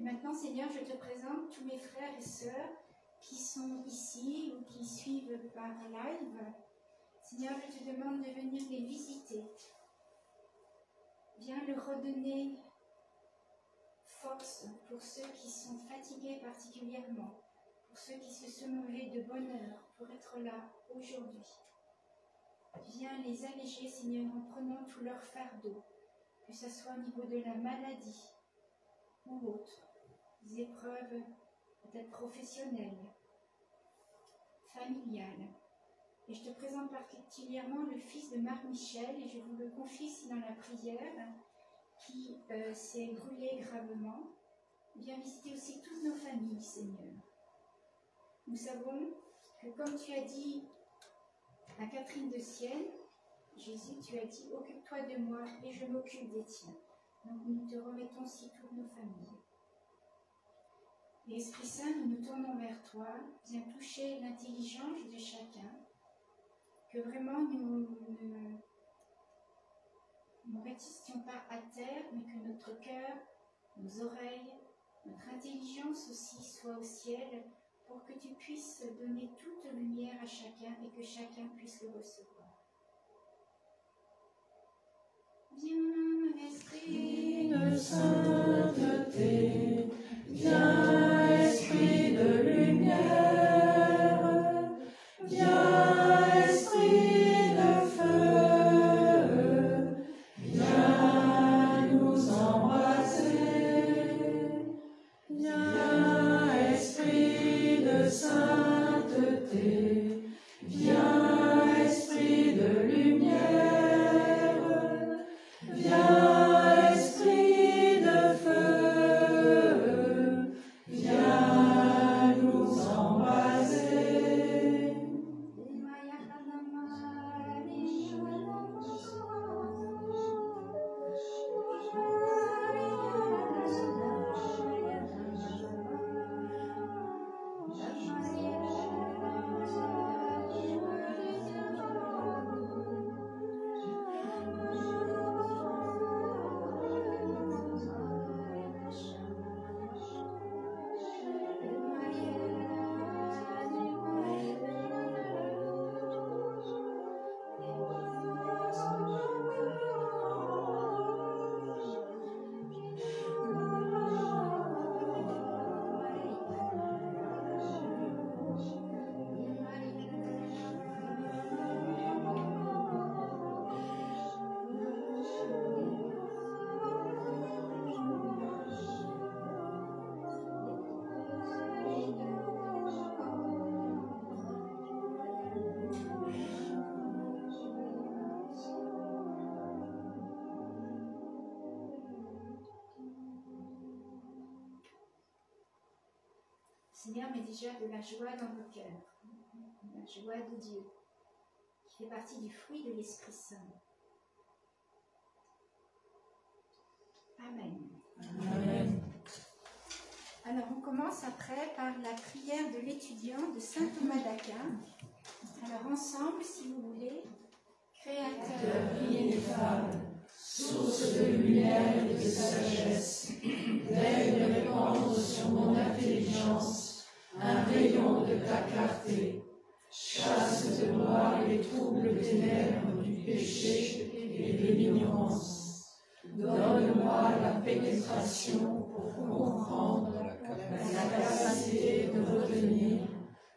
Et maintenant, Seigneur, je te présente tous mes frères et sœurs qui sont ici ou qui suivent par live. Seigneur, je te demande de venir les visiter. Viens leur redonner force pour ceux qui sont fatigués particulièrement, pour ceux qui se sont levés de bonne heure pour être là aujourd'hui. Viens les alléger, Seigneur, en prenant tout leur fardeau, que ce soit au niveau de la maladie ou autre, des épreuves peut-être professionnelles, familiales. Et je te présente particulièrement le fils de Marc Michel, et je vous le confie ici dans la prière, qui s'est brûlé gravement. Viens visiter aussi toutes nos familles, Seigneur. Nous savons que comme tu as dit à Catherine de Sienne, Jésus, tu as dit, occupe-toi de moi et je m'occupe des tiens. Donc nous te remettons aussi toutes nos familles. Et Esprit Saint, nous nous tournons vers toi, viens toucher l'intelligence de chacun, que vraiment nous ne restions pas à terre, mais que notre cœur, nos oreilles, notre intelligence aussi soit au ciel, pour que tu puisses donner toute lumière à chacun et que chacun puisse le recevoir. Viens, Esprit de sainteté, viens, Esprit de lumière, viens, Esprit de feu, viens nous embraser, viens, Esprit de sainteté, viens, Esprit de lumière, viens, Esprit de feu, viens nous embraser. Seigneur, met déjà de la joie dans nos cœurs, la joie de Dieu, qui fait partie du fruit de l'Esprit Saint. Amen. Amen. Alors, on commence après par la prière de l'étudiant de saint Thomas d'Aquin. Alors, ensemble, si vous voulez, Créateur Ineffable, source de lumière et de sagesse, veille de répandre sur mon intelligence un rayon de ta clarté. Chasse de moi les troubles ténèbres du péché et de l'ignorance. Donne-moi la pénétration pour comprendre, la capacité de retenir,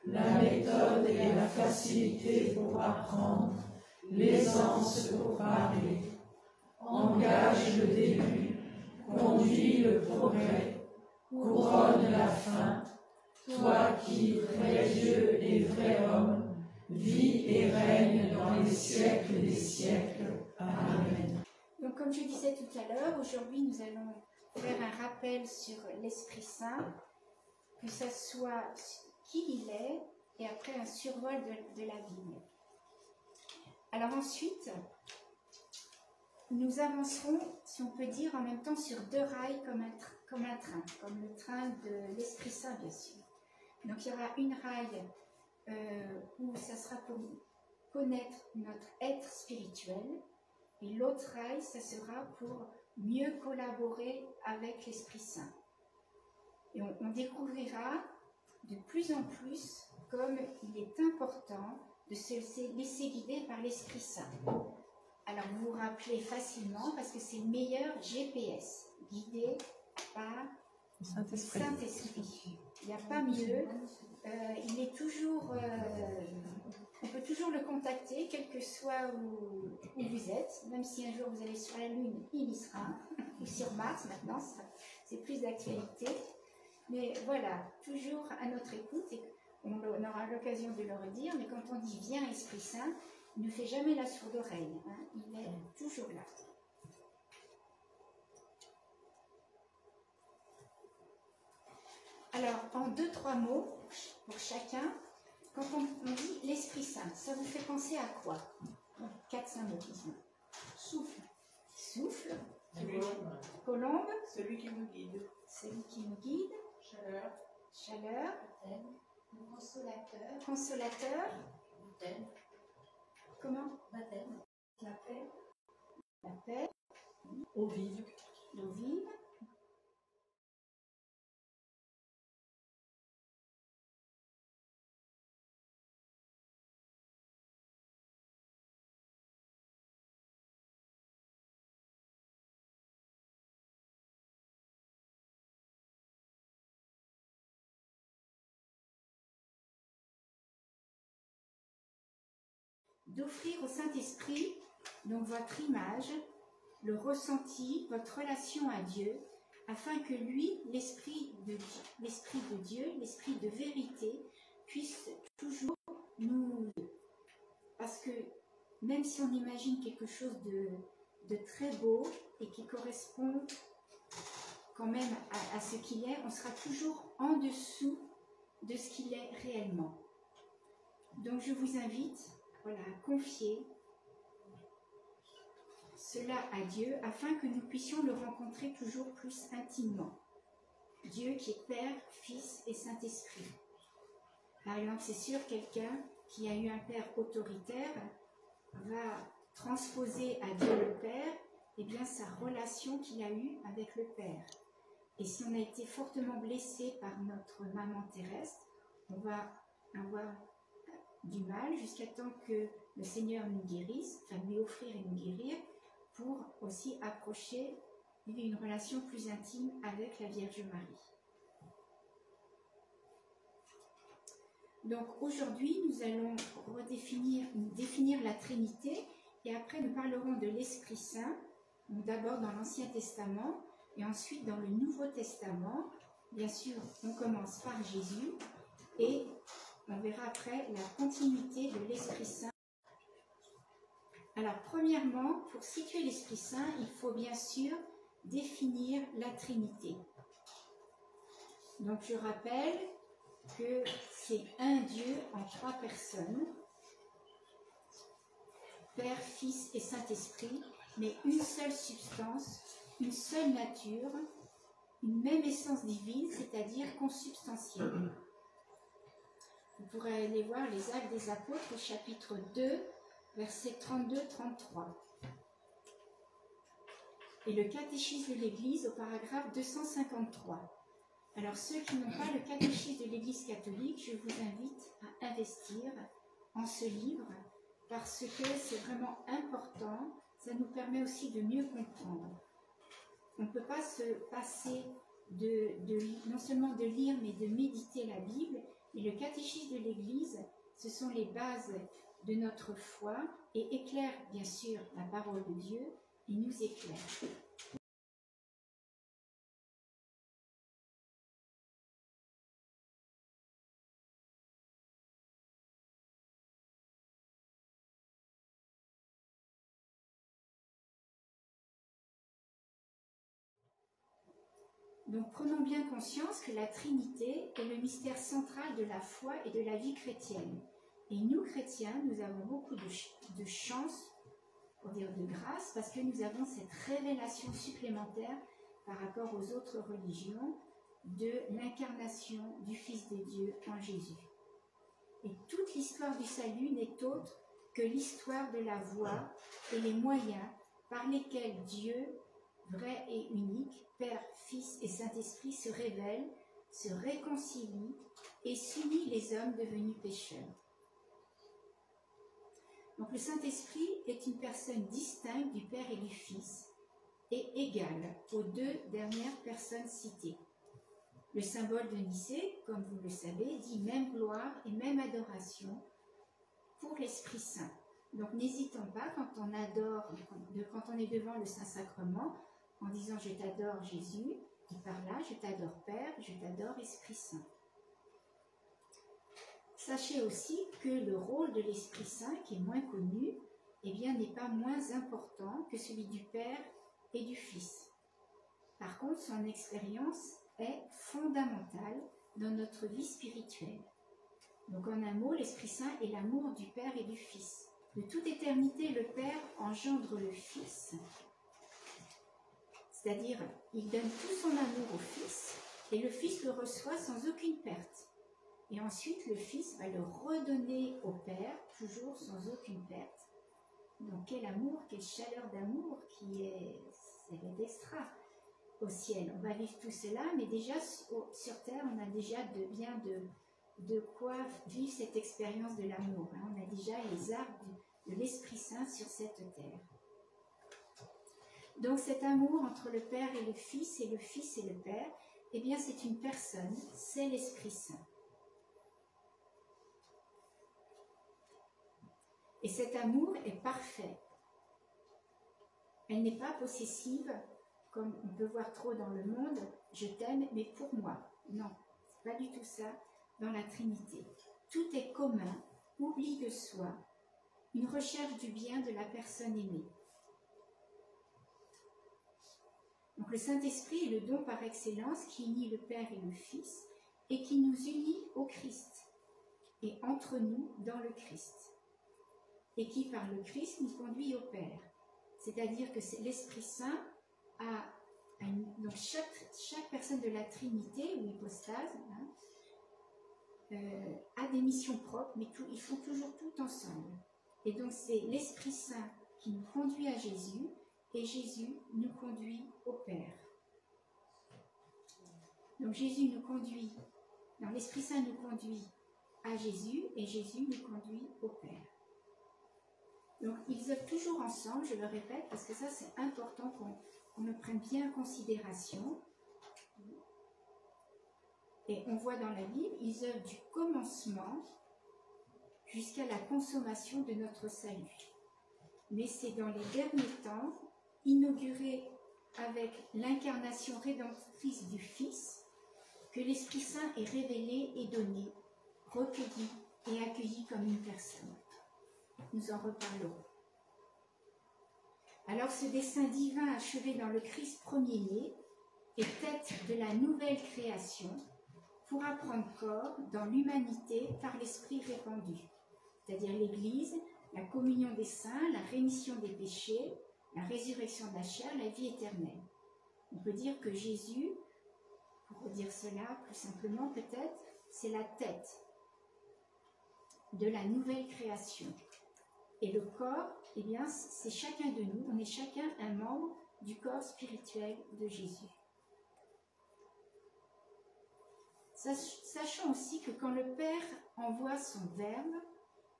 la méthode et la facilité pour apprendre, l'aisance pour parler. Engage le début, conduis le progrès, couronne la fin. Toi qui, vrai Dieu et vrai homme, vis et règne dans les siècles des siècles. Amen. Donc, comme je disais tout à l'heure, aujourd'hui, nous allons faire un rappel sur l'Esprit Saint, que ce soit qui il est, et après un survol de la vigne. Alors ensuite, nous avancerons, si on peut dire, en même temps sur deux rails comme un train, comme le train de l'Esprit Saint, bien sûr. Donc il y aura une rail où ça sera pour connaître notre être spirituel, et l'autre rail, ça sera pour mieux collaborer avec l'Esprit Saint. Et on découvrira de plus en plus comme il est important de se laisser guider par l'Esprit Saint. Alors vous vous rappelez facilement parce que c'est le meilleur GPS, guidé par le Saint-Esprit. Il n'y a pas mieux. Il est toujours, on peut toujours le contacter, quel que soit où vous êtes. Même si un jour vous allez sur la Lune, il y sera. Ou sur Mars, maintenant, c'est plus d'actualité. Mais voilà, toujours à notre écoute. Et on aura l'occasion de le redire, mais quand on dit « Viens, Esprit Saint », il ne fait jamais la sourde oreille. Hein, il est toujours là. Alors, en 2-3 mots pour chacun, quand on dit l'Esprit Saint, ça vous fait penser à quoi? 4-5 mots, disons. Souffle. Souffle. Colombe. Colombe. Celui qui nous guide. Celui qui nous guide. Chaleur. Chaleur. Baptême. Consolateur. Consolateur. Baptême. Comment? Baptême. La paix. La paix. Eau vive. L'eau vive. D'offrir au Saint-Esprit donc votre image, le ressenti, votre relation à Dieu, afin que lui, l'Esprit de Dieu, l'Esprit de vérité, puisse toujours nous... Parce que même si on imagine quelque chose de très beau et qui correspond quand même à ce qu'il est, on sera toujours en dessous de ce qu'il est réellement. Donc je vous invite, voilà, à confier cela à Dieu afin que nous puissions le rencontrer toujours plus intimement. Dieu qui est Père, Fils et Saint-Esprit. Par exemple, c'est sûr, quelqu'un qui a eu un père autoritaire va transposer à Dieu le Père, eh bien, sa relation qu'il a eue avec le Père. Et si on a été fortement blessé par notre maman terrestre, on va avoir du mal jusqu'à temps que le Seigneur nous guérisse, enfin lui offrir et nous guérir, pour aussi approcher une relation plus intime avec la Vierge Marie. Donc aujourd'hui, nous allons définir la Trinité, et après nous parlerons de l'Esprit Saint, d'abord dans l'Ancien Testament, et ensuite dans le Nouveau Testament. Bien sûr, on commence par Jésus, et on verra après la continuité de l'Esprit Saint. Alors, premièrement, pour situer l'Esprit Saint, il faut bien sûr définir la Trinité. Donc, je rappelle que c'est un Dieu en 3 personnes, Père, Fils et Saint-Esprit, mais une seule substance, une seule nature, une même essence divine, c'est-à-dire consubstantielle. Vous pourrez aller voir les Actes des Apôtres, chapitre 2, versets 32-33. Et le catéchisme de l'Église au paragraphe 253. Alors ceux qui n'ont pas le catéchisme de l'Église catholique, je vous invite à investir en ce livre parce que c'est vraiment important, ça nous permet aussi de mieux comprendre. On ne peut pas se passer non seulement de lire mais de méditer la Bible, et le catéchisme de l'Église, ce sont les bases de notre foi et éclaire bien sûr la parole de Dieu et nous éclaire. Donc prenons bien conscience que la Trinité est le mystère central de la foi et de la vie chrétienne. Et nous, chrétiens, nous avons beaucoup de chance, pour dire de grâce, parce que nous avons cette révélation supplémentaire par rapport aux autres religions de l'incarnation du Fils de Dieu en Jésus. Et toute l'histoire du salut n'est autre que l'histoire de la voie et les moyens par lesquels Dieu, vrai et unique, Père, Fils et Saint-Esprit, se révèlent se réconcilie et s'unit les hommes devenus pécheurs. Donc le Saint-Esprit est une personne distincte du Père et du Fils et égale aux deux dernières personnes citées. Le symbole de Nicée, comme vous le savez, dit même gloire et même adoration pour l'Esprit Saint. Donc n'hésitons pas quand on adore, quand on est devant le Saint-Sacrement, en disant je t'adore Jésus, et par là je t'adore Père, je t'adore Esprit Saint. Sachez aussi que le rôle de l'Esprit Saint, qui est moins connu, eh bien, n'est pas moins important que celui du Père et du Fils. Par contre, son expérience est fondamentale dans notre vie spirituelle. Donc, en un mot, l'Esprit Saint est l'amour du Père et du Fils. De toute éternité, le Père engendre le Fils, c'est-à-dire, il donne tout son amour au Fils, et le Fils le reçoit sans aucune perte. Et ensuite, le Fils va le redonner au Père, toujours sans aucune perte. Donc, quel amour, quelle chaleur d'amour qui est d'extra au ciel. On va vivre tout cela, mais déjà sur terre, on a déjà de quoi vivre cette expérience de l'amour. On a déjà les arbres de l'Esprit Saint sur cette terre. Donc, cet amour entre le Père et le Fils et le Père, eh bien, c'est une personne, c'est l'Esprit Saint. Et cet amour est parfait. Elle n'est pas possessive, comme on peut voir trop dans le monde, je t'aime, mais pour moi. Non, c'est pas du tout ça dans la Trinité. Tout est commun, oubli de soi, une recherche du bien de la personne aimée. Donc le Saint-Esprit est le don par excellence qui unit le Père et le Fils et qui nous unit au Christ et entre nous dans le Christ. Et qui, par le Christ, nous conduit au Père. C'est-à-dire que l'Esprit Saint donc chaque personne de la Trinité, ou hypostase, a des missions propres, mais ils font toujours tout ensemble. Et donc c'est l'Esprit Saint qui nous conduit à Jésus, et Jésus nous conduit au Père. Donc l'Esprit Saint nous conduit à Jésus, et Jésus nous conduit au Père. Donc, ils œuvrent toujours ensemble, je le répète, parce que ça, c'est important qu'on le prenne bien en considération. Et on voit dans la Bible, ils œuvrent du commencement jusqu'à la consommation de notre salut. Mais c'est dans les derniers temps, inauguré avec l'incarnation rédemptrice du Fils, que l'Esprit Saint est révélé et donné, recueilli et accueilli comme une personne. Nous en reparlerons. Alors ce dessein divin achevé dans le Christ premier-né est tête de la nouvelle création pourra prendre corps dans l'humanité par l'Esprit répandu, c'est-à-dire l'Église, la communion des saints, la rémission des péchés, la résurrection de la chair, la vie éternelle. On peut dire que Jésus, pour dire cela plus simplement peut-être, c'est la tête de la nouvelle création. Et le corps, eh bien, c'est chacun de nous, on est chacun un membre du corps spirituel de Jésus. Sachant aussi que quand le Père envoie son Verbe,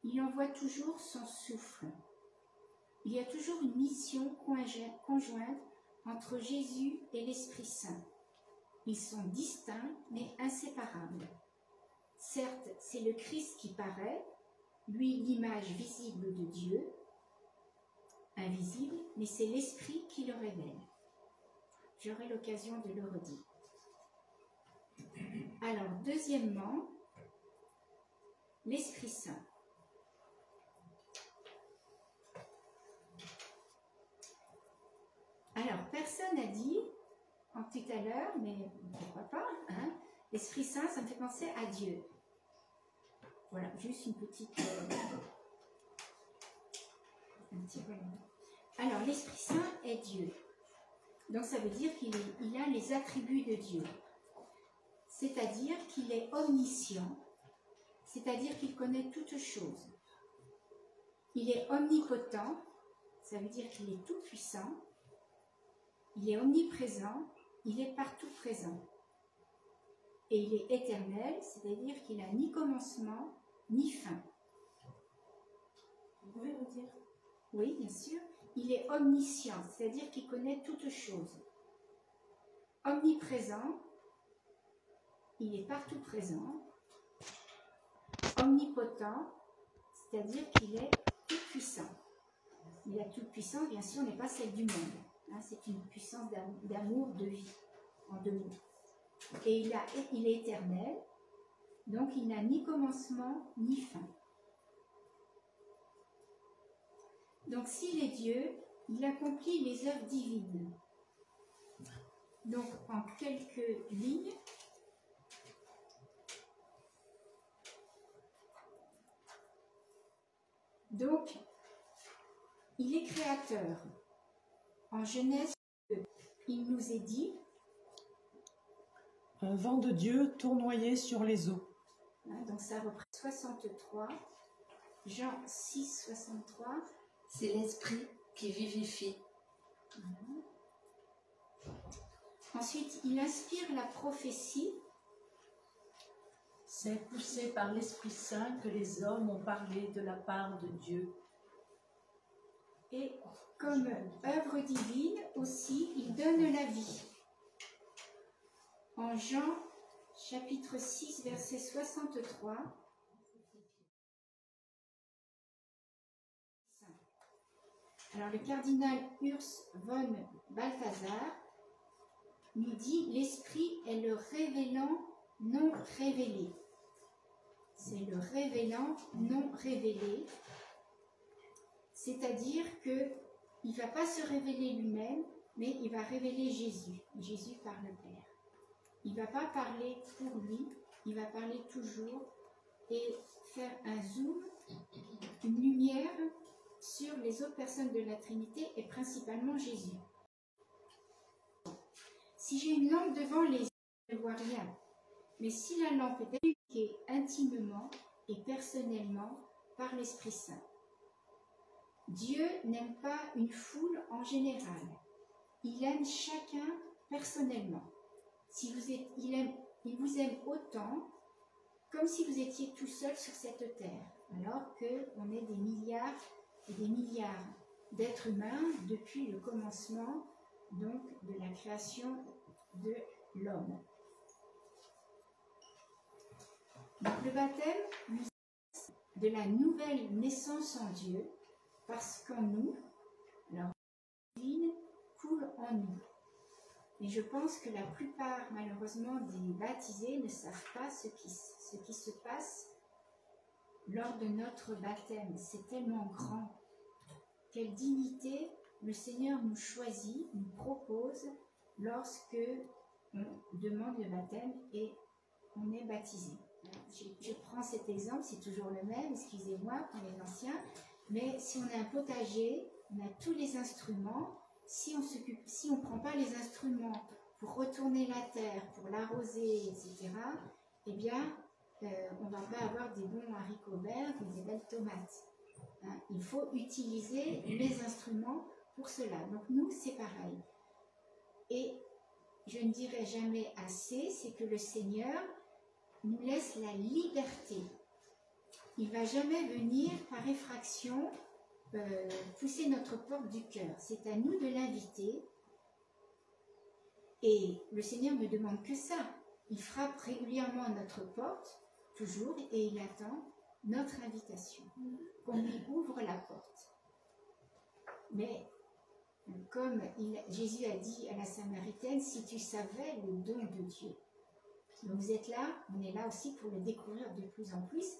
il envoie toujours son souffle. Il y a toujours une mission conjointe entre Jésus et l'Esprit Saint. Ils sont distincts mais inséparables. Certes, c'est le Christ qui paraît, lui l'image visible de Dieu, invisible, mais c'est l'Esprit qui le révèle. J'aurai l'occasion de le redire. Alors, deuxièmement, l'Esprit Saint. Alors, personne n'a dit, tout à l'heure, mais pourquoi pas, l'Esprit Saint, ça me fait penser à Dieu. Voilà, juste une petite... un petit volume. Alors, l'Esprit Saint est Dieu. Donc, ça veut dire qu'il a les attributs de Dieu. C'est-à-dire qu'il est omniscient, c'est-à-dire qu'il connaît toutes choses. Il est omnipotent, ça veut dire qu'il est tout-puissant. Il est omniprésent, il est partout présent. Et il est éternel, c'est-à-dire qu'il n'a ni commencement, ni fin. Vous pouvez vous dire? Oui, bien sûr. Il est omniscient, c'est-à-dire qu'il connaît toutes choses. Omniprésent, il est partout présent. Omnipotent, c'est-à-dire qu'il est tout puissant. Mais la toute puissance, bien sûr, n'est pas celle du monde. Hein, c'est une puissance d'amour, de vie, en deux mots. Et il est éternel, donc il n'a ni commencement ni fin. Donc s'il est Dieu, il accomplit les œuvres divines. Donc en quelques lignes, donc il est créateur. En Genèse 2, il nous est dit: un vent de Dieu tournoyait sur les eaux. Hein, donc ça reprend 63, Jean 6, 63. C'est l'esprit qui vivifie. Ensuite, il inspire la prophétie. C'est poussé par l'Esprit Saint que les hommes ont parlé de la part de Dieu. Et comme œuvre divine aussi, il donne la vie. En Jean, chapitre 6, verset 63. Alors le cardinal Urs von Balthasar nous dit: l'esprit est le révélant non révélé. C'est le révélant non révélé. C'est-à-dire qu'il ne va pas se révéler lui-même, mais il va révéler Jésus. Jésus par le Père. Il ne va pas parler pour lui, il va parler toujours et faire un zoom, une lumière sur les autres personnes de la Trinité et principalement Jésus. Si j'ai une lampe devant les yeux, je ne vois rien. Mais si la lampe est éduquée intimement et personnellement par l'Esprit Saint, Dieu n'aime pas une foule en général. Il aime chacun personnellement. Il vous aime autant comme si vous étiez tout seul sur cette terre, alors qu'on est des milliards et des milliards d'êtres humains depuis le commencement donc de la création de l'homme. Donc le baptême nous annonce de la nouvelle naissance en Dieu, parce qu'en nous, la vie divine coule en nous. Et je pense que la plupart, malheureusement, des baptisés ne savent pas ce qui se passe lors de notre baptême. C'est tellement grand. Quelle dignité le Seigneur nous choisit, nous propose lorsque on demande le baptême et on est baptisé. Je prends cet exemple, c'est toujours le même, excusez-moi pour les anciens, mais si on a un potager, on a tous les instruments. Si on ne prend pas les instruments pour retourner la terre, pour l'arroser, etc., eh bien, on ne va pas avoir des bons haricots verts ou des belles tomates. Hein, il faut utiliser les instruments pour cela. Donc nous, c'est pareil. Et je ne dirai jamais assez, c'est que le Seigneur nous laisse la liberté. Il ne va jamais venir par effraction pousser notre porte du cœur. C'est à nous de l'inviter. Et le Seigneur ne demande que ça. Il frappe régulièrement à notre porte, toujours, et il attend notre invitation, qu'on lui ouvre la porte. Mais, comme Jésus a dit à la Samaritaine, si tu savais le don de Dieu. Donc vous êtes là, on est là aussi pour le découvrir de plus en plus.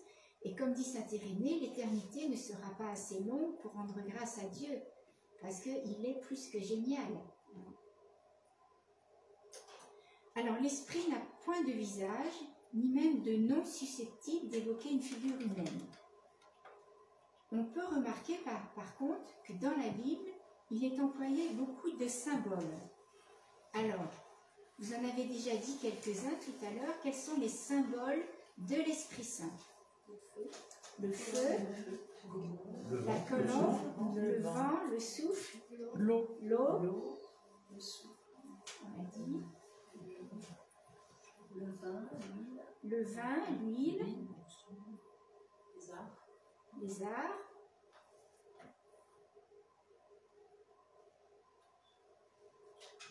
Et comme dit saint Irénée, l'éternité ne sera pas assez longue pour rendre grâce à Dieu, parce qu'il est plus que génial. Alors l'esprit n'a point de visage, ni même de nom susceptible d'évoquer une figure humaine. On peut remarquer par contre que dans la Bible, il est employé beaucoup de symboles. Alors, vous en avez déjà dit quelques-uns tout à l'heure. Quels sont les symboles de l'Esprit Saint? Le feu, la colombe, le vent, le souffle, l'eau, on a dit, Le vin, l'huile, le vin, l'huile, les arts. les arts.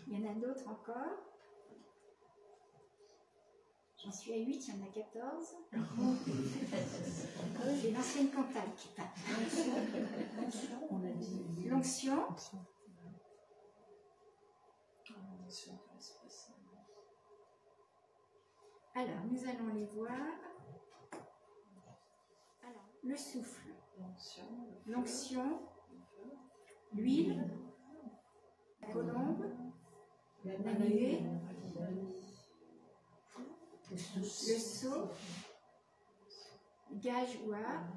Il y en a d'autres encore. J'en suis à 8, il y en a 14. J'ai l'ancienne comptable qui parle. On a dit L'onction, alors nous allons les voir. Alors, le souffle, l'onction, l'huile, la colombe, la nuée, le sceau, gage ou harpe,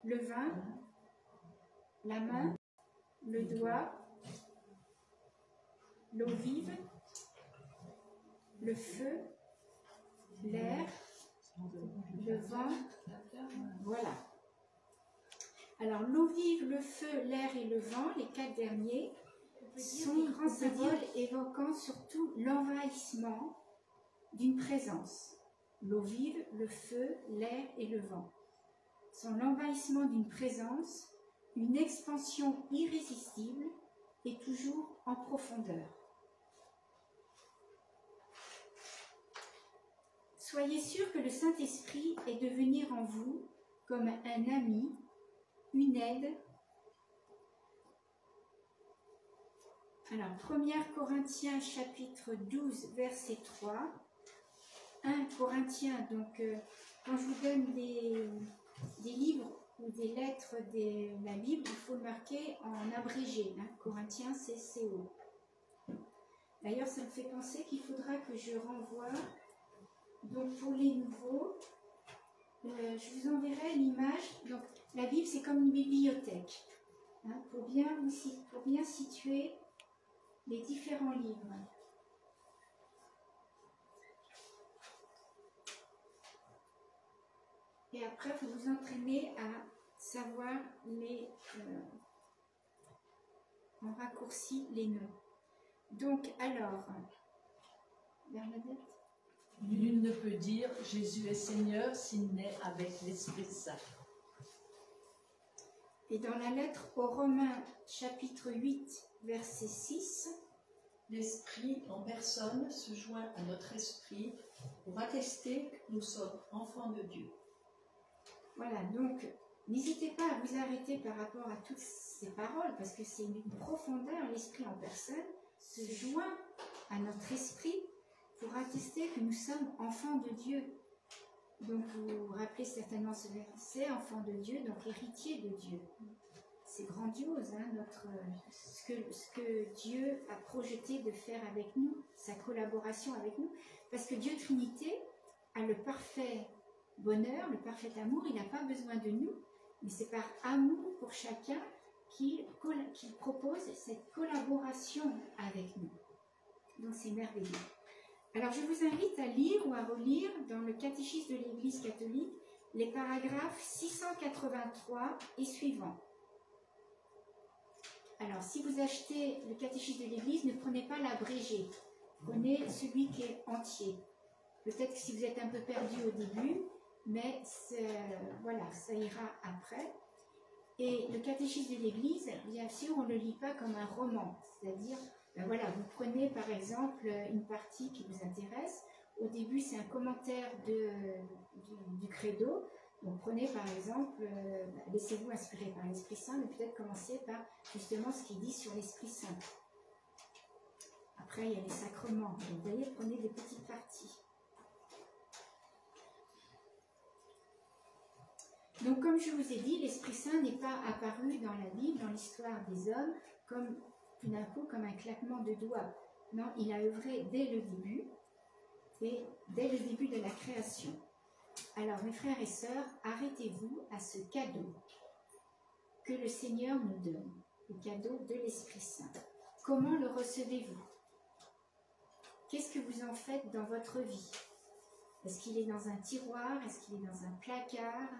le vin, la main, le doigt, l'eau vive, le feu, l'air, le vent. Voilà. Alors l'eau vive, le feu, l'air et le vent, les 4 derniers, sont des grands symboles évoquant surtout l'envahissement d'une présence. L'eau vive, le feu, l'air et le vent sont l'envahissement d'une présence, une expansion irrésistible et toujours en profondeur. Soyez sûrs que le Saint-Esprit est de venir en vous comme un ami, une aide. Alors, 1 Corinthiens chapitre 12, verset 3. 1 Corinthiens, donc quand je vous donne des livres ou des lettres de la Bible, il faut le marquer en abrégé. Hein. Corinthiens, c'est CO. D'ailleurs, ça me fait penser qu'il faudra que je renvoie. Donc pour les nouveaux, je vous enverrai l'image. Donc la Bible, c'est comme une bibliothèque, hein, pour bien situer les différents livres. Et après, vous vous entraînez à savoir en raccourci les noms. Donc alors, Bernadette. Nul ne peut dire Jésus est Seigneur s'il n'est avec l'Esprit Saint. Et dans la lettre aux Romains, chapitre 8, verset 6, l'Esprit en personne se joint à notre esprit pour attester que nous sommes enfants de Dieu. Voilà, donc n'hésitez pas à vous arrêter par rapport à toutes ces paroles, parce que c'est une profondeur, l'Esprit en personne se joint à notre esprit pour attester que nous sommes enfants de Dieu. Donc vous vous rappelez certainement ce verset, enfants de Dieu, donc héritiers de Dieu. C'est grandiose, hein, ce que Dieu a projeté de faire avec nous, sa collaboration avec nous, parce que Dieu Trinité a le parfait bonheur, le parfait amour, il n'a pas besoin de nous, mais c'est par amour pour chacun qu'il propose cette collaboration avec nous. Donc c'est merveilleux. Alors je vous invite à lire ou à relire dans le catéchisme de l'Église catholique les paragraphes 683 et suivants. Alors si vous achetez le catéchisme de l'Église, ne prenez pas l'abrégé, prenez celui qui est entier. Peut-être que si vous êtes un peu perdu au début, mais voilà, ça ira après. Et le catéchisme de l'Église, bien sûr, on ne le lit pas comme un roman, c'est-à-dire, ben voilà, vous prenez par exemple une partie qui vous intéresse. Au début, c'est un commentaire du credo. Donc prenez par exemple, laissez-vous inspirer par l'Esprit Saint, mais peut-être commencer par justement ce qu'il dit sur l'Esprit Saint. Après, il y a les sacrements. Donc, vous voyez, prenez des petites parties. Donc, comme je vous ai dit, l'Esprit Saint n'est pas apparu dans la Bible, dans l'histoire des hommes, comme tout d'un coup, comme un claquement de doigts. Non, il a œuvré dès le début, et dès le début de la création. Alors, mes frères et sœurs, arrêtez-vous à ce cadeau que le Seigneur nous donne, le cadeau de l'Esprit Saint. Comment le recevez-vous? Qu'est-ce que vous en faites dans votre vie? Est-ce qu'il est dans un tiroir? Est-ce qu'il est dans un placard?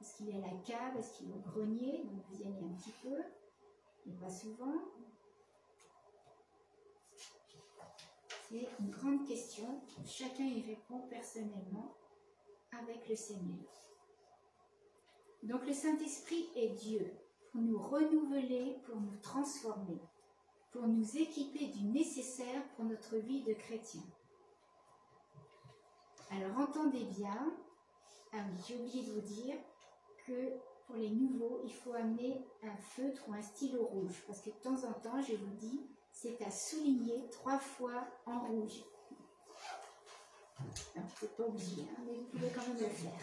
Est-ce qu'il est à la cave? Est-ce qu'il est au grenier? Donc vous y allez un petit peu, mais pas souvent. C'est une grande question. Chacun y répond personnellement avec le Seigneur. Donc le Saint-Esprit est Dieu pour nous renouveler, pour nous transformer, pour nous équiper du nécessaire pour notre vie de chrétien. Alors entendez bien, ah oui, j'ai oublié de vous dire que pour les nouveaux, il faut amener un feutre ou un stylo rouge, parce que de temps en temps, je vous dis, c'est à souligner 3 fois en rouge. Alors, vous n'êtes pas obligé, hein, mais vous pouvez quand même le faire.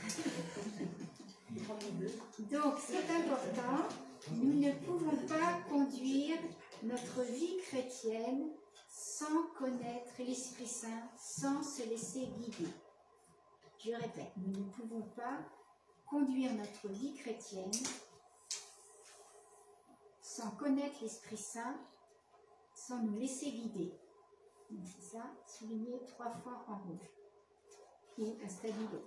Donc, c'est important, nous ne pouvons pas conduire notre vie chrétienne sans connaître l'Esprit Saint, sans se laisser guider. Je répète, nous ne pouvons pas conduire notre vie chrétienne sans connaître l'Esprit Saint, sans nous laisser guider. C'est ça, souligné 3 fois en rouge. Ou un stabilo.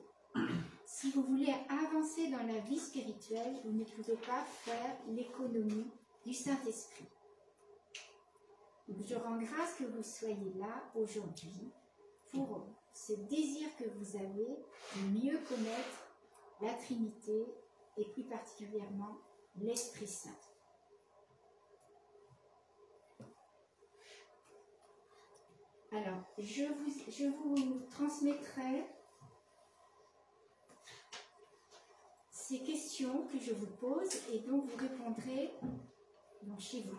Si vous voulez avancer dans la vie spirituelle, vous ne pouvez pas faire l'économie du Saint-Esprit. Je rends grâce que vous soyez là aujourd'hui pour ce désir que vous avez de mieux connaître la Trinité et plus particulièrement l'Esprit Saint. Alors, je vous transmettrai ces questions que je vous pose et donc vous répondrez donc, chez vous.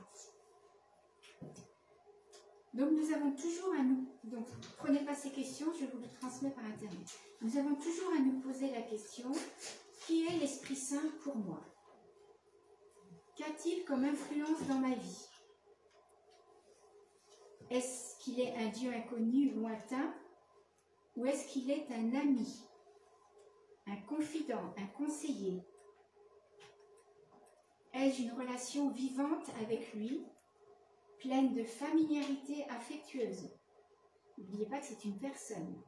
Donc nous avons toujours à nous, donc prenez pas ces questions, je vous les transmets par internet. Nous avons toujours à nous poser la question, qui est l'Esprit Saint pour moi? Qu'a-t-il comme influence dans ma vie? Est-ce qu'il est un Dieu inconnu, lointain, ou est-ce qu'il est un ami, un confident, un conseiller? Ai-je une relation vivante avec lui, pleine de familiarité affectueuse? N'oubliez pas que c'est une personne.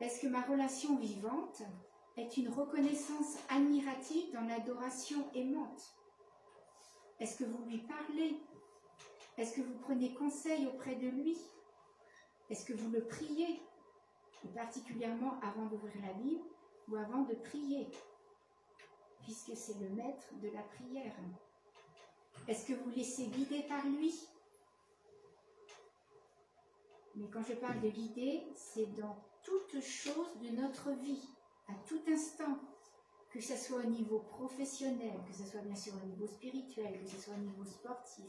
Est-ce que ma relation vivante est une reconnaissance admirative dans l'adoration aimante? Est-ce que vous lui parlez? Est-ce que vous prenez conseil auprès de lui? Est-ce que vous le priez? Et particulièrement avant d'ouvrir la Bible ou avant de prier, puisque c'est le maître de la prière. Est-ce que vous laissez guider par lui? Mais quand je parle de guider, c'est dans toute chose de notre vie, à tout instant, que ce soit au niveau professionnel, que ce soit bien sûr au niveau spirituel, que ce soit au niveau sportif,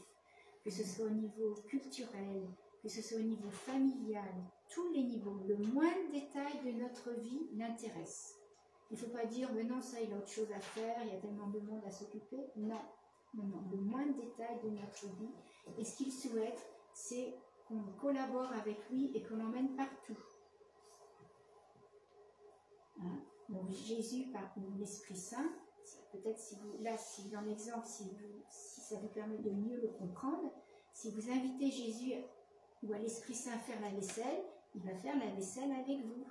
que ce soit au niveau culturel, que ce soit au niveau familial, tous les niveaux, le moindre détail de notre vie l'intéresse. Il ne faut pas dire, mais non, ça, il a autre chose à faire, il y a tellement de monde à s'occuper. Non, non, non, le moindre détail de notre vie. Et ce qu'il souhaite, c'est qu'on collabore avec lui et qu'on l'emmène partout. Hein? Donc Jésus, par l'Esprit Saint, peut-être si vous, là, si dans l'exemple, si ça vous permet de mieux le comprendre, si vous invitez Jésus ou à l'Esprit Saint à faire la vaisselle, il va faire la vaisselle avec vous.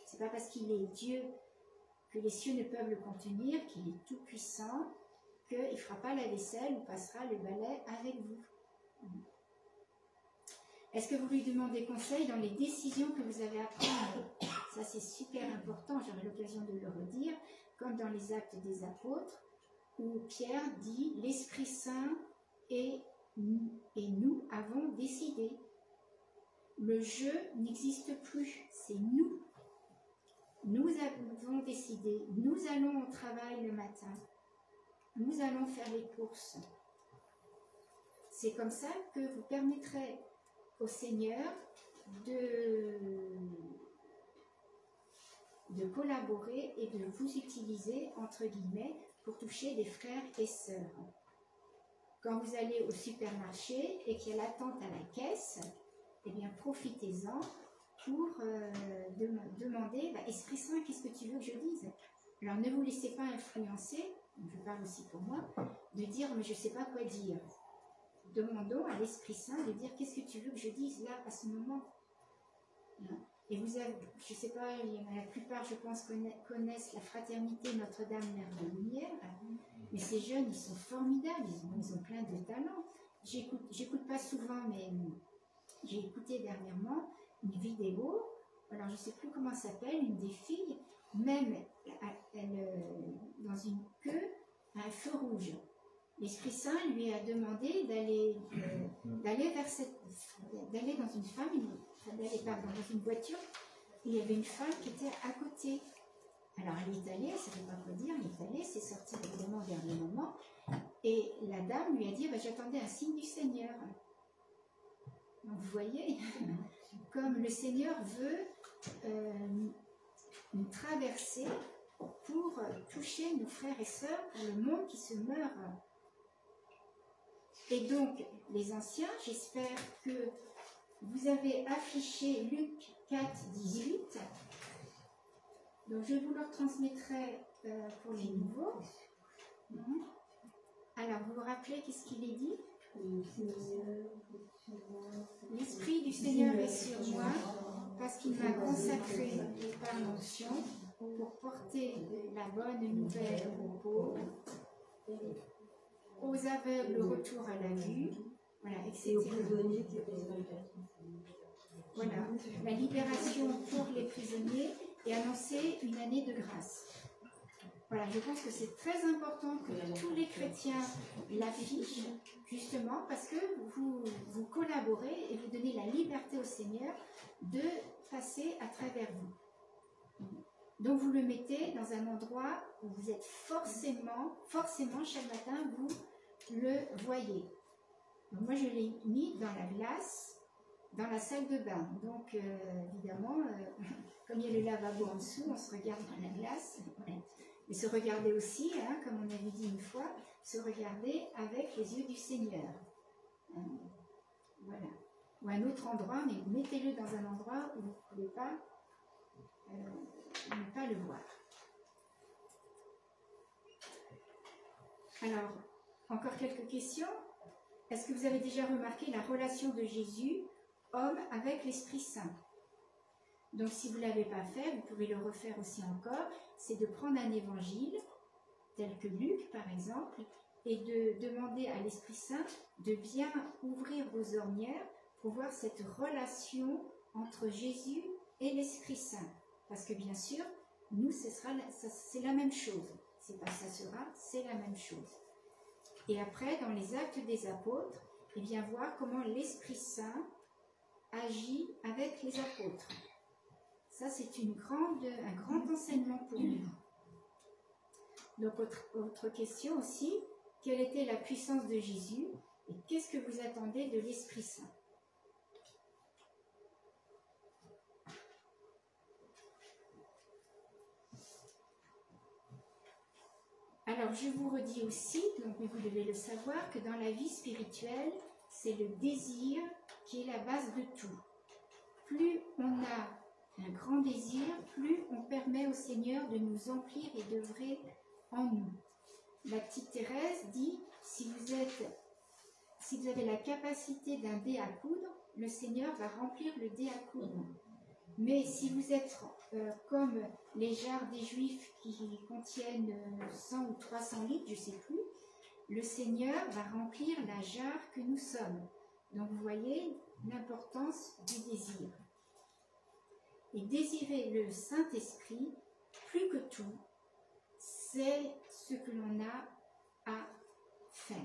C'est pas parce qu'il est Dieu que les cieux ne peuvent le contenir, qu'il est tout puissant, qu'il ne fera pas la vaisselle ou passera le balai avec vous. Est-ce que vous lui demandez conseil dans les décisions que vous avez à prendre? Ça, c'est super important, j'aurai l'occasion de le redire, comme dans les Actes des Apôtres, où Pierre dit « L'Esprit Saint et nous avons décidé ». Le je n'existe plus, c'est nous. Nous avons décidé, nous allons au travail le matin, nous allons faire les courses. C'est comme ça que vous permettrez au Seigneur de collaborer et de vous utiliser, entre guillemets, pour toucher des frères et sœurs. Quand vous allez au supermarché et qu'il y a l'attente à la caisse, eh bien profitez-en pour demander, Esprit Saint, qu'est-ce que tu veux que je dise? Alors ne vous laissez pas influencer, je parle aussi pour moi, de dire mais je ne sais pas quoi dire. Demandons à l'Esprit Saint de dire qu'est-ce que tu veux que je dise là à ce moment. Et vous avez, je ne sais pas, la plupart je pense connaissent la fraternité Notre-Dame-Mère de Lumière, mais ces jeunes ils sont formidables, ils ont plein de talents. J'écoute pas souvent, mais j'ai écouté dernièrement une vidéo, alors je ne sais plus comment ça s'appelle, une des filles, même dans une queue, à un feu rouge. L'Esprit Saint lui a demandé d'aller dans une femme, dans une voiture, et il y avait une femme qui était à côté. Alors elle est allée, elle ne savait pas quoi dire, elle est allée, c'est sorti évidemment au dernier moment, et la dame lui a dit, j'attendais un signe du Seigneur. Donc vous voyez, comme le Seigneur veut nous traverser pour toucher nos frères et sœurs, pour le monde qui se meurt. Et donc, les anciens, j'espère que vous avez affiché Luc 4, 18. Donc, je vous le transmettrai pour les nouveaux. Alors, vous vous rappelez qu'est-ce qu'il est dit? L'Esprit du Seigneur est sur moi parce qu'il m'a consacré par l'onction pour porter la bonne nouvelle aux pauvres, aux aveugles le retour à la vue, voilà, etc. Voilà, la libération pour les prisonniers et annoncer une année de grâce. Voilà, je pense que c'est très important que tous les chrétiens l'affichent, justement parce que vous collaborez et vous donnez la liberté au Seigneur de passer à travers vous. Donc vous le mettez dans un endroit où vous êtes forcément chaque matin, vous le voyez. Donc moi je l'ai mis dans la glace, dans la salle de bain. Donc évidemment, comme il y a le lavabo en dessous, on se regarde dans la glace. Et se regarder aussi, comme on avait dit une fois, se regarder avec les yeux du Seigneur. Voilà. Ou un autre endroit, mais mettez-le dans un endroit où vous ne pouvez pas ne pas le voir. Alors, encore quelques questions. Est-ce que vous avez déjà remarqué la relation de Jésus, homme, avec l'Esprit Saint? Donc, si vous ne l'avez pas fait, vous pouvez le refaire aussi encore. C'est de prendre un évangile, tel que Luc, par exemple, et de demander à l'Esprit Saint de bien ouvrir vos ornières pour voir cette relation entre Jésus et l'Esprit Saint. Parce que bien sûr, nous, c'est la même chose. C'est pas ça sera, c'est la même chose. Et après, dans les Actes des Apôtres, eh bien, voir comment l'Esprit Saint agit avec les apôtres. Ça, c'est un grand enseignement pour nous. Donc, autre question aussi, quelle était la puissance de Jésus et qu'est-ce que vous attendez de l'Esprit Saint? Alors, je vous redis aussi, donc vous devez le savoir, que dans la vie spirituelle, c'est le désir qui est la base de tout. Plus on a un grand désir, plus on permet au Seigneur de nous emplir et d'œuvrer en nous. La petite Thérèse dit, si vous avez la capacité d'un dé à coudre, le Seigneur va remplir le dé à coudre. Mais si vous êtes comme les jarres des Juifs qui contiennent 100 ou 300 litres, je ne sais plus, le Seigneur va remplir la jarre que nous sommes. Donc vous voyez l'importance du désir. Et désirer le Saint-Esprit, plus que tout, c'est ce que l'on a à faire.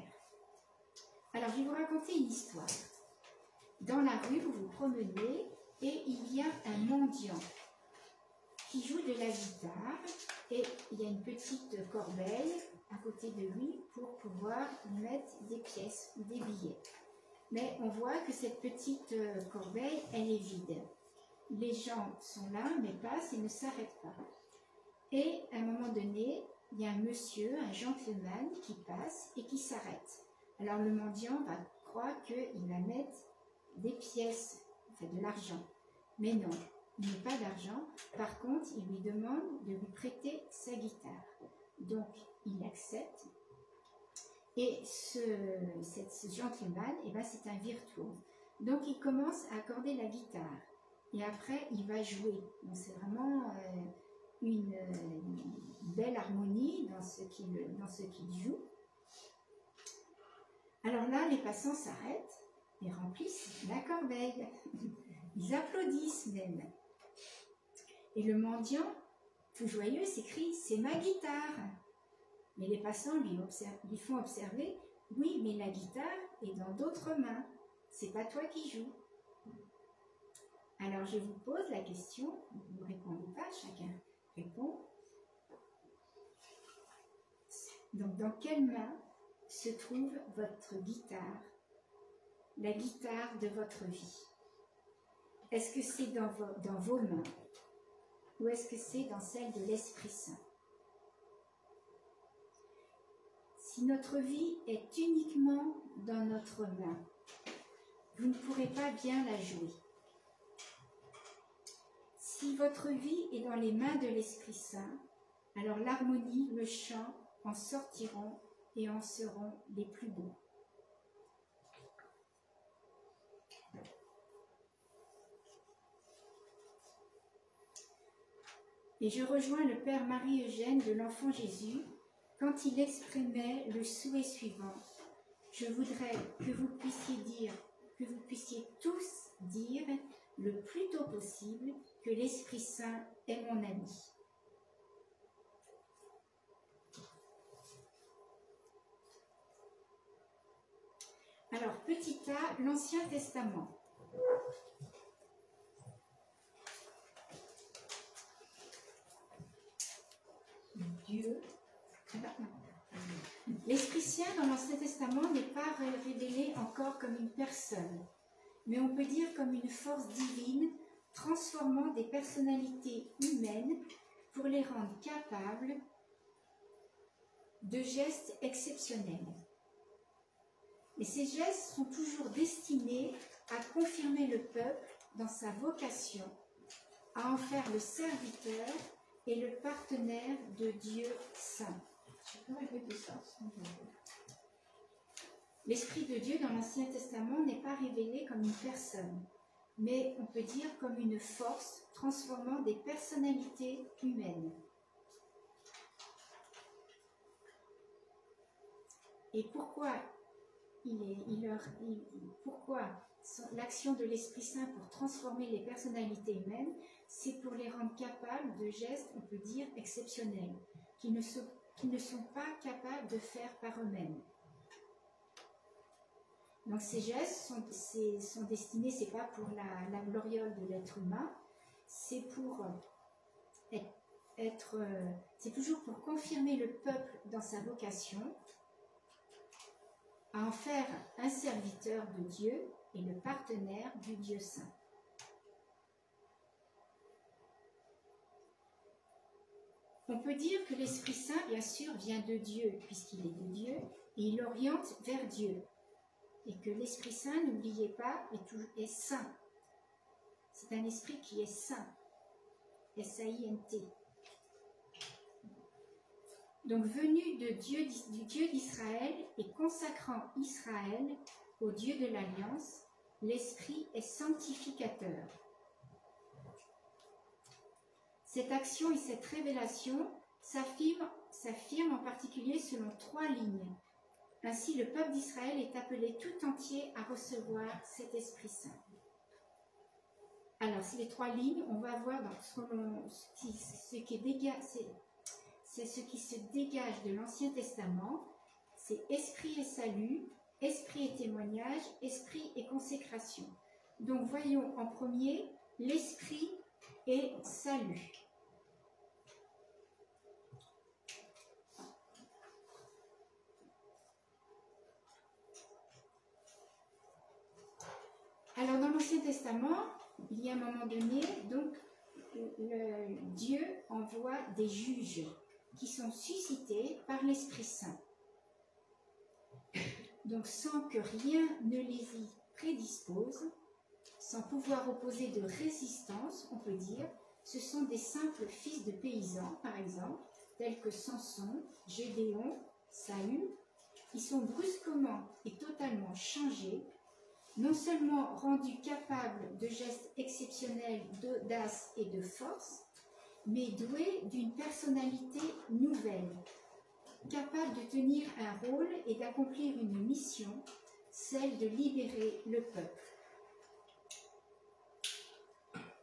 Alors, je vais vous raconter une histoire. Dans la rue, vous vous promenez et il y a un mendiant qui joue de la guitare et il y a une petite corbeille à côté de lui pour pouvoir mettre des pièces ou des billets. Mais on voit que cette petite corbeille, elle est vide. Les gens sont là, mais passent et ne s'arrêtent pas. Et à un moment donné, il y a un monsieur, un gentleman qui passe et qui s'arrête. Alors le mendiant va croire qu'il va mettre des pièces, de l'argent. Mais non, il n'a pas d'argent. Par contre, il lui demande de lui prêter sa guitare. Donc, il accepte. Et ce gentleman, c'est un virtuose. Donc, il commence à accorder la guitare. Et après, il va jouer. Donc, c'est vraiment une belle harmonie dans ce qu'il joue. Alors là, les passants s'arrêtent et remplissent la corbeille. Ils applaudissent même. Et le mendiant, tout joyeux, s'écrie « C'est ma guitare !» Mais les passants lui font observer « Oui, mais la guitare est dans d'autres mains. C'est pas toi qui joues. » Alors je vous pose la question, vous ne répondez pas, chacun répond. Donc dans quelle main se trouve votre guitare, la guitare de votre vie? Est-ce que c'est dans vos mains ou est-ce que c'est dans celle de l'Esprit Saint? Si notre vie est uniquement dans notre main, vous ne pourrez pas bien la jouer. Si votre vie est dans les mains de l'Esprit Saint, alors l'harmonie, le chant en sortiront et en seront les plus beaux. Et je rejoins le Père Marie-Eugène de l'Enfant Jésus quand il exprimait le souhait suivant. Je voudrais que vous puissiez tous dire le plus tôt possible que l'Esprit Saint est mon ami. Alors, petit a, l'Ancien Testament. Dieu. L'Esprit Saint dans l'Ancien Testament n'est pas révélé encore comme une personne, mais on peut dire comme une force divine transformant des personnalités humaines pour les rendre capables de gestes exceptionnels. Et ces gestes sont toujours destinés à confirmer le peuple dans sa vocation, à en faire le serviteur et le partenaire de Dieu saint. Tu peux répéter ça? L'Esprit de Dieu dans l'Ancien Testament n'est pas révélé comme une personne, mais on peut dire comme une force transformant des personnalités humaines. Et pourquoi pourquoi l'action de l'Esprit Saint pour transformer les personnalités humaines, c'est pour les rendre capables de gestes, on peut dire, exceptionnels, qui ne sont pas capables de faire par eux-mêmes. Donc ces gestes sont destinés, c'est pas pour la gloriole de l'être humain, c'est pour c'est toujours pour confirmer le peuple dans sa vocation, à en faire un serviteur de Dieu et le partenaire du Dieu saint. On peut dire que l'Esprit Saint, bien sûr, vient de Dieu, puisqu'il est de Dieu, et il oriente vers Dieu. Et que l'Esprit Saint, n'oubliez pas, est saint. C'est un esprit qui est saint. S-A-I-N-T. Donc venu du Dieu d'Israël et consacrant Israël au Dieu de l'Alliance, l'Esprit est sanctificateur. Cette action et cette révélation s'affirment en particulier selon 3 lignes. Ainsi, le peuple d'Israël est appelé tout entier à recevoir cet Esprit Saint. Alors, c'est les 3 lignes, on va voir dans c'est ce qui se dégage de l'Ancien Testament, c'est esprit et salut, esprit et témoignage, esprit et consécration. Donc voyons en premier l'esprit et salut. Alors dans l'Ancien Testament, il y a un moment donné, donc Dieu envoie des juges qui sont suscités par l'Esprit Saint. Donc sans que rien ne les y prédispose, sans pouvoir opposer de résistance, on peut dire, ce sont des simples fils de paysans, par exemple, tels que Samson, Gédéon, Saül, qui sont brusquement et totalement changés, non seulement rendus capables de gestes exceptionnels d'audace et de force, mais doués d'une personnalité nouvelle, capable de tenir un rôle et d'accomplir une mission celle de libérer le peuple.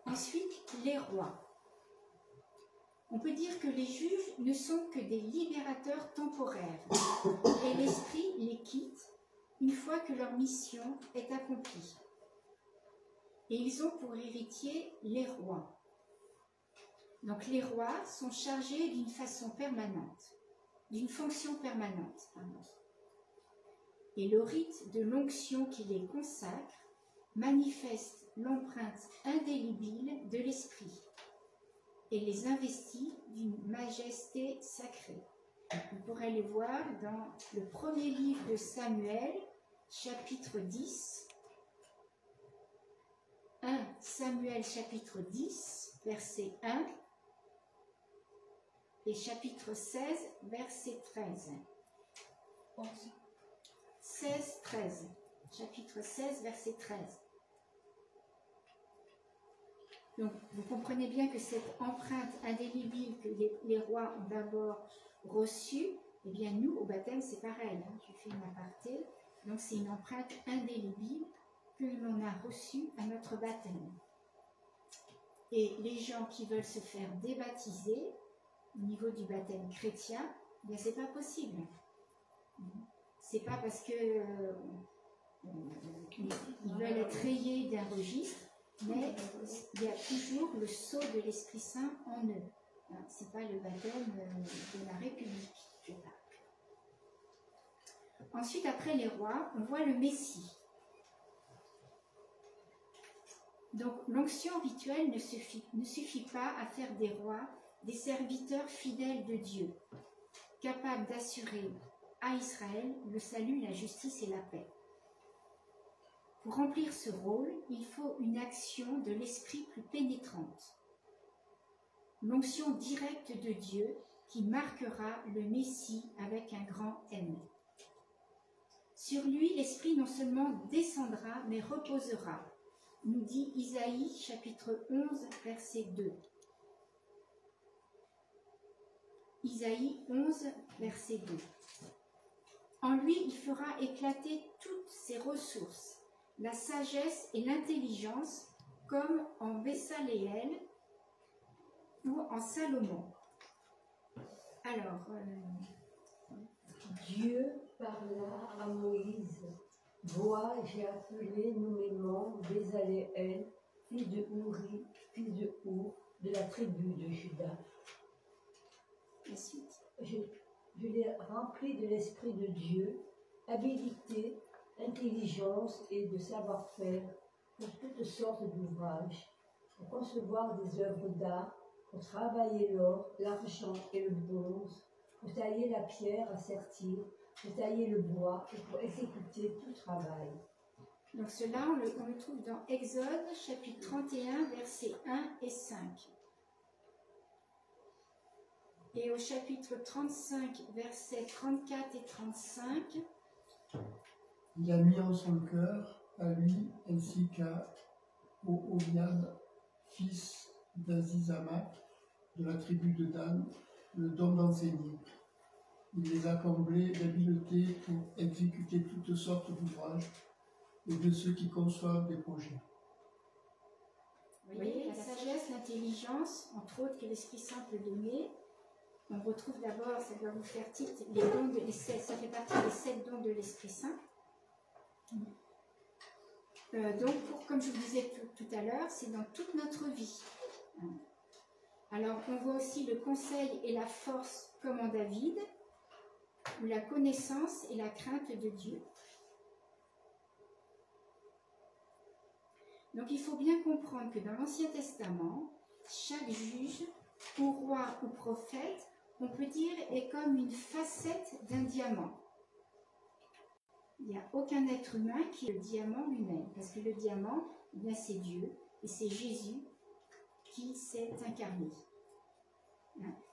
Ensuite, les rois. On peut dire que les juges ne sont que des libérateurs temporaires et l'esprit les quitte une fois que leur mission est accomplie. Et ils ont pour héritier les rois. Donc les rois sont chargés d'une façon permanente, d'une fonction permanente. Et le rite de l'onction qui les consacre manifeste l'empreinte indélébile de l'esprit et les investit d'une majesté sacrée. On pourrait les voir dans le premier livre de Samuel, chapitre 10. 1 Samuel chapitre 10, verset 1 et chapitre 16, verset 13. 16, 13. Chapitre 16, verset 13. Donc, vous comprenez bien que cette empreinte indélébile que les rois ont d'abord reçue, eh bien nous, au baptême, c'est pareil. Je fais une aparté. Donc, c'est une empreinte indélébile que l'on a reçue à notre baptême. Et les gens qui veulent se faire débaptiser, au niveau du baptême chrétien, eh bien, c'est pas possible. C'est pas parce que ils veulent être rayés d'un registre, mais il y a toujours le sceau de l'Esprit Saint en eux. C'est pas le baptême de la République, je parle. Ensuite, après les rois, on voit le Messie. Donc, l'onction rituelle ne suffit pas à faire des rois des serviteurs fidèles de Dieu, capables d'assurer à Israël le salut, la justice et la paix. Pour remplir ce rôle, il faut une action de l'esprit plus pénétrante. L'onction directe de Dieu qui marquera le Messie avec un grand M. Sur lui, l'esprit non seulement descendra, mais reposera, nous dit Isaïe chapitre 11, verset 2. Isaïe 11, verset 2. En lui, il fera éclater toutes ses ressources, la sagesse et l'intelligence, comme en Bessaléel ou en Salomon. Alors, Dieu parla à Moïse. Vois, j'ai appelé nommément Bézaléel, fils de Ouri, fils de Our, de la tribu de Juda. Je l'ai rempli de l'Esprit de Dieu, habilité, intelligence et de savoir-faire pour toutes sortes d'ouvrages, pour concevoir des œuvres d'art, pour travailler l'or, l'argent et le bronze, pour tailler la pierre à sertir, pour tailler le bois et pour exécuter tout travail. Donc cela, on le trouve dans Exode, chapitre 31, versets 1 et 5. Et au chapitre 35, versets 34 et 35. Il a mis en son cœur, à lui ainsi qu'à Oholiab, fils d'Azizamak, de la tribu de Dan, le don d'enseigner. Il les a comblés d'habileté pour exécuter toutes sortes d'ouvrages et de ceux qui conçoivent des projets. Vous voyez, la sagesse, l'intelligence, entre autres que l'Esprit Saint peut donner. On retrouve d'abord, ça doit vous faire titre, les dons de l'Esprit, ça fait partie des 7 dons de l'Esprit Saint. Donc, comme je vous disais tout à l'heure, c'est dans toute notre vie. Alors, on voit aussi le conseil et la force comme en David, ou la connaissance et la crainte de Dieu. Donc, il faut bien comprendre que dans l'Ancien Testament, chaque juge, ou roi ou prophète, on peut dire, est comme une facette d'un diamant. Il n'y a aucun être humain qui est le diamant lui-même, parce que le diamant, eh bien, c'est Dieu, et c'est Jésus qui s'est incarné.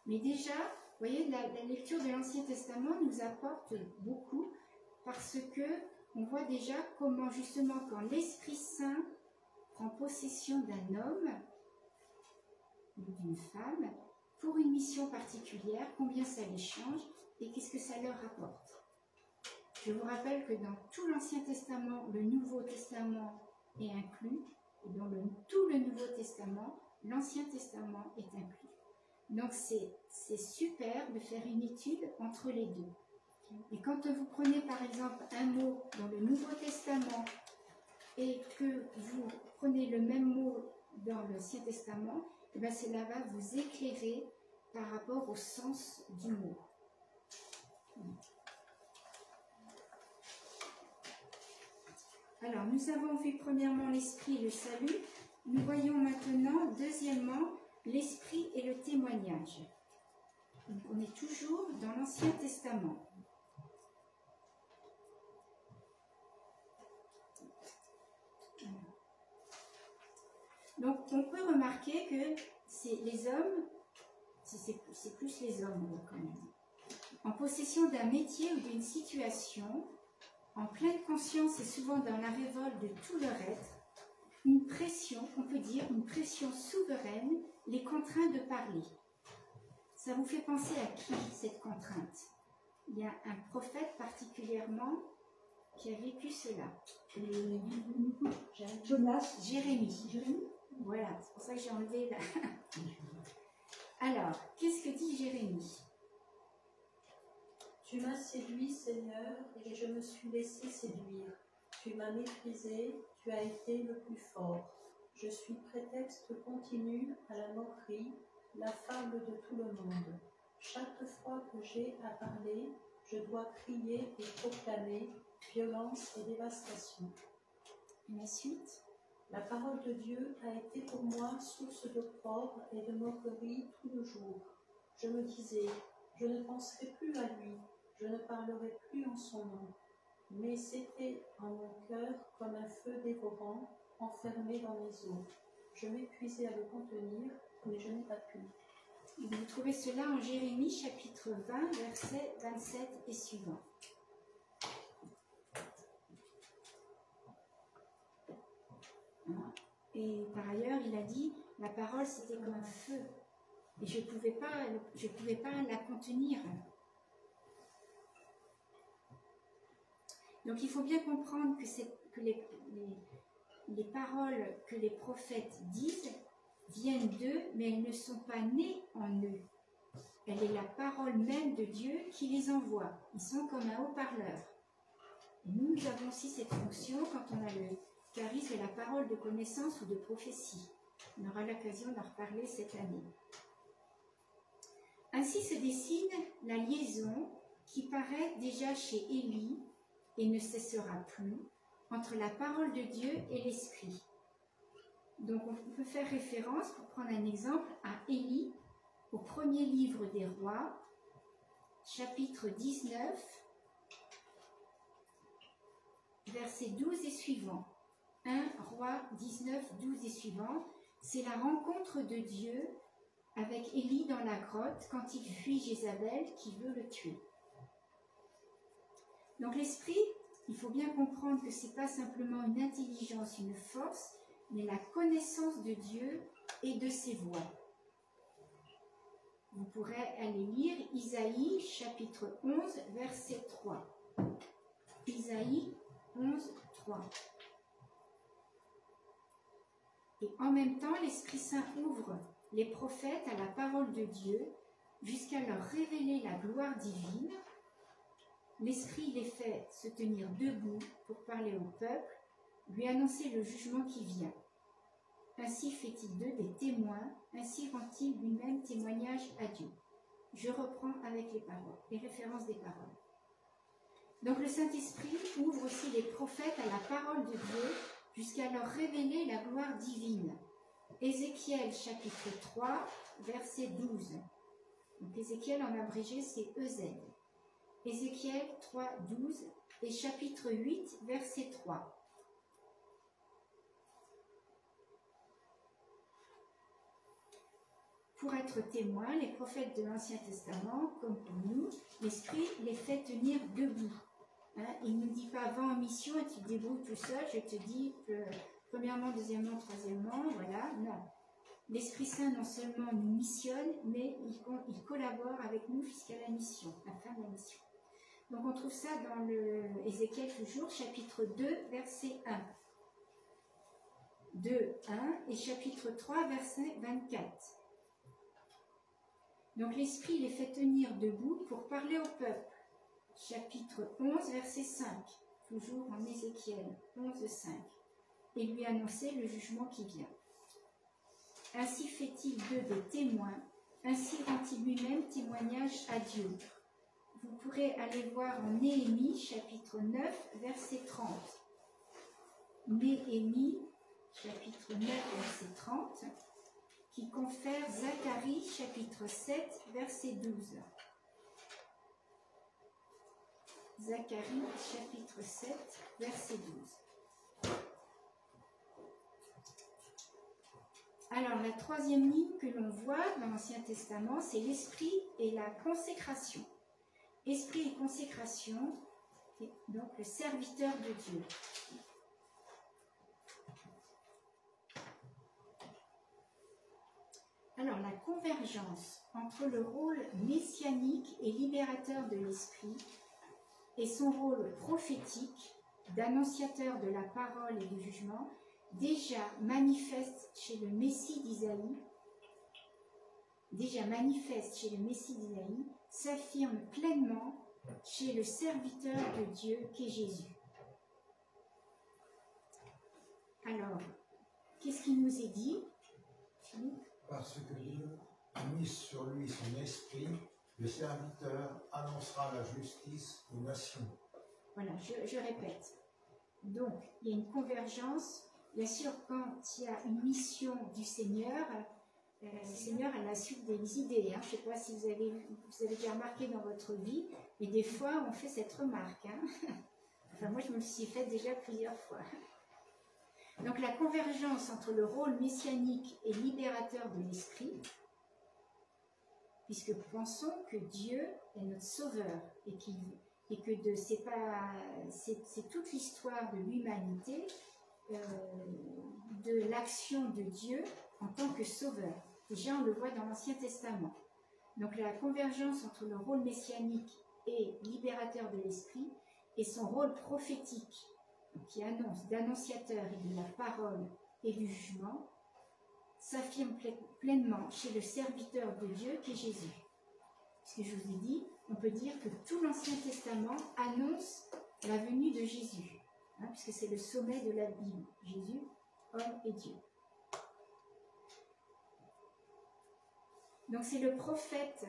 Mais déjà, vous voyez, la lecture de l'Ancien Testament nous apporte beaucoup, parce que on voit déjà comment, justement, quand l'Esprit Saint prend possession d'un homme ou d'une femme, pour une mission particulière, combien ça les change et qu'est-ce que ça leur apporte. Je vous rappelle que dans tout l'Ancien Testament, le Nouveau Testament est inclus, et dans tout le Nouveau Testament, l'Ancien Testament est inclus. Donc c'est super de faire une étude entre les deux. Et quand vous prenez par exemple un mot dans le Nouveau Testament et que vous prenez le même mot dans l'Ancien Testament, et bien cela va vous éclairer par rapport au sens du mot. Alors, nous avons vu premièrement l'esprit et le salut. Nous voyons maintenant, deuxièmement, l'esprit et le témoignage. Donc, on est toujours dans l'Ancien Testament. Donc, on peut remarquer que c'est les hommes, c'est plus les hommes quand même, en possession d'un métier ou d'une situation, en pleine conscience et souvent dans la révolte de tout leur être, une pression, on peut dire une pression souveraine, les contraint de parler. Ça vous fait penser à qui cette contrainte? Il y a un prophète particulièrement qui a vécu cela. Jonas. Jérémie. Voilà, c'est pour ça que j'ai enlevé là. Alors, qu'est-ce que dit Jérémie? Tu m'as séduit, Seigneur, et je me suis laissé séduire. Tu m'as méprisé, tu as été le plus fort. Je suis prétexte continu à la moquerie, la fable de tout le monde. Chaque fois que j'ai à parler, je dois crier et proclamer violence et dévastation. Et la suite? La parole de Dieu a été pour moi source d'opprobre et de moquerie tout le jour. Je me disais, je ne penserai plus à lui, je ne parlerai plus en son nom. Mais c'était en mon cœur comme un feu dévorant, enfermé dans mes os. Je m'épuisais à le contenir, mais je n'ai pas pu. Vous trouvez cela en Jérémie chapitre 20, versets 27 et suivants. Et par ailleurs, il a dit, la parole c'était comme un feu. Et je ne pouvais pas la contenir. Donc il faut bien comprendre que les paroles que les prophètes disent viennent d'eux, mais elles ne sont pas nées en eux. Elle est la parole même de Dieu qui les envoie. Ils sont comme un haut-parleur. Et nous avons aussi cette fonction quand on a le charisme de la parole de connaissance ou de prophétie. On aura l'occasion d'en reparler cette année. Ainsi se dessine la liaison qui paraît déjà chez Élie et ne cessera plus entre la parole de Dieu et l'esprit. Donc on peut faire référence, pour prendre un exemple, à Élie au premier livre des rois, chapitre 19, versets 12 et suivants. 1 Roi 19, 12 et suivants, c'est la rencontre de Dieu avec Élie dans la grotte quand il fuit Jézabel qui veut le tuer. Donc l'esprit, il faut bien comprendre que ce n'est pas simplement une intelligence, une force, mais la connaissance de Dieu et de ses voies. Vous pourrez aller lire Isaïe chapitre 11, verset 3. Isaïe 11, 3. Et en même temps, l'Esprit Saint ouvre les prophètes à la parole de Dieu jusqu'à leur révéler la gloire divine. L'Esprit les fait se tenir debout pour parler au peuple, lui annoncer le jugement qui vient. Ainsi fait-il d'eux des témoins, ainsi rend-il lui-même témoignage à Dieu. Je reprends avec les références des paroles. Donc le Saint-Esprit ouvre aussi les prophètes à la parole de Dieu jusqu'à leur révéler la gloire divine. Ézéchiel chapitre 3, verset 12. Donc Ézéchiel en abrégé c'est EZ. Ézéchiel 3, 12 et chapitre 8, verset 3. Pour être témoins, les prophètes de l'Ancien Testament, comme pour nous, l'Esprit les fait tenir debout. Il ne nous dit pas, va en mission et tu te débrouilles tout seul, je te dis premièrement, deuxièmement, troisièmement, voilà, non. L'Esprit Saint non seulement nous missionne, mais il collabore avec nous jusqu'à la mission, la fin de la mission. Donc on trouve ça dans le Ézéchiel toujours, chapitre 2, verset 1. 2, 1 et chapitre 3, verset 24. Donc l'Esprit les fait tenir debout pour parler au peuple. Chapitre 11, verset 5, toujours en Ézéchiel 11, 5. Et lui annoncer le jugement qui vient. Ainsi fait-il d'eux des témoins, ainsi rend-il lui-même témoignage à Dieu. Vous pourrez aller voir en Néhémie, chapitre 9, verset 30. Néhémie, chapitre 9, verset 30, qui confère Zacharie, chapitre 7, verset 12. Zacharie, chapitre 7, verset 12. Alors, la troisième ligne que l'on voit dans l'Ancien Testament, c'est l'esprit et la consécration. Esprit et consécration, c'est donc le serviteur de Dieu. Alors, la convergence entre le rôle messianique et libérateur de l'esprit et son rôle prophétique, d'annonciateur de la parole et du jugement, déjà manifeste chez le Messie d'Isaïe, s'affirme pleinement chez le serviteur de Dieu qu'est Jésus. Alors, qu'est-ce qu'il nous est dit, Philippe? Parce que Dieu a mis sur lui son esprit, le serviteur annoncera la justice aux nations. Voilà, je répète. Donc, il y a une convergence. Bien sûr, quand il y a une mission du Seigneur, le Seigneur a la suite des idées. Hein. Je ne sais pas si vous avez déjà remarqué dans votre vie, mais des fois, on fait cette remarque. Hein. Enfin, moi, je me le suis faite déjà plusieurs fois. Donc, la convergence entre le rôle messianique et libérateur de l'esprit, puisque pensons que Dieu est notre sauveur et que c'est toute l'histoire de l'humanité, de l'action de Dieu en tant que sauveur. Déjà, on le voit dans l'Ancien Testament. Donc, la convergence entre le rôle messianique et libérateur de l'esprit et son rôle prophétique, qui annonce d'annonciateur et de la parole et du jugement, s'affirme pleinement chez le serviteur de Dieu qui est Jésus. Ce que je vous ai dit, on peut dire que tout l'Ancien Testament annonce la venue de Jésus, hein, puisque c'est le sommet de la Bible. Jésus, homme et Dieu. Donc c'est le prophète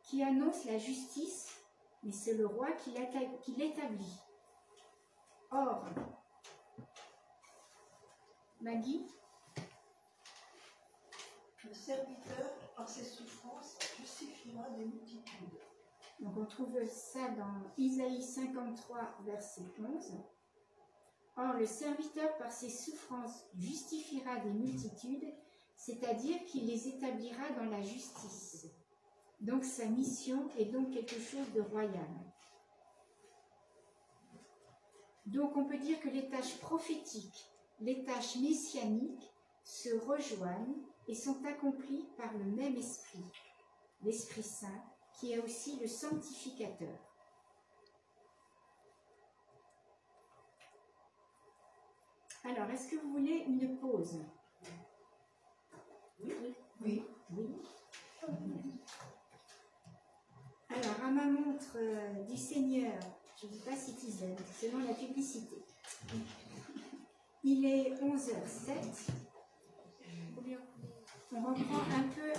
qui annonce la justice, mais c'est le roi qui l'établit. Or, Maggie, le serviteur, par ses souffrances, justifiera des multitudes. Donc on trouve ça dans Isaïe 53, verset 11. Or, le serviteur, par ses souffrances, justifiera des multitudes, c'est-à-dire qu'il les établira dans la justice. Donc sa mission est donc quelque chose de royal. Donc on peut dire que les tâches prophétiques, les tâches messianiques se rejoignent et sont accomplies par le même esprit, l'Esprit Saint, qui est aussi le sanctificateur. Alors, est-ce que vous voulez une pause? Oui. Alors, à ma montre du Seigneur, je ne dis pas Citizen, selon la publicité. Il est 11h07. On reprend un peu